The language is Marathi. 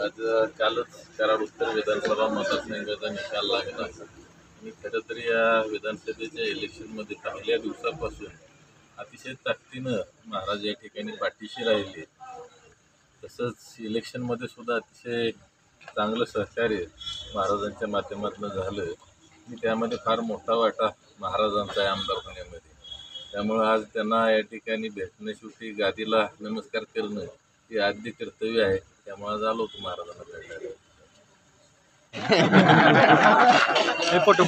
आज कालच कराड उत्तर विधानसभा मतदारसंघाचा निकाल लागला आणि खरं तर या विधानसभेच्या इलेक्शनमध्ये पहिल्या दिवसापासून अतिशय ताकदीनं महाराज या ठिकाणी पाठीशी राहिले. तसंच इलेक्शनमध्ये सुद्धा अतिशय चांगलं सहकार्य महाराजांच्या माध्यमातून झालं आणि त्यामध्ये फार मोठा वाटा महाराजांचा आहे आमदार होण्यामध्ये. त्यामुळं आज त्यांना या ठिकाणी भेटणं, शेवटी गादीला नमस्कार करणं हे आद्य कर्तव्य आहे. त्यामुळे आज आलो होतो महाराजांना भेटायला. फोटो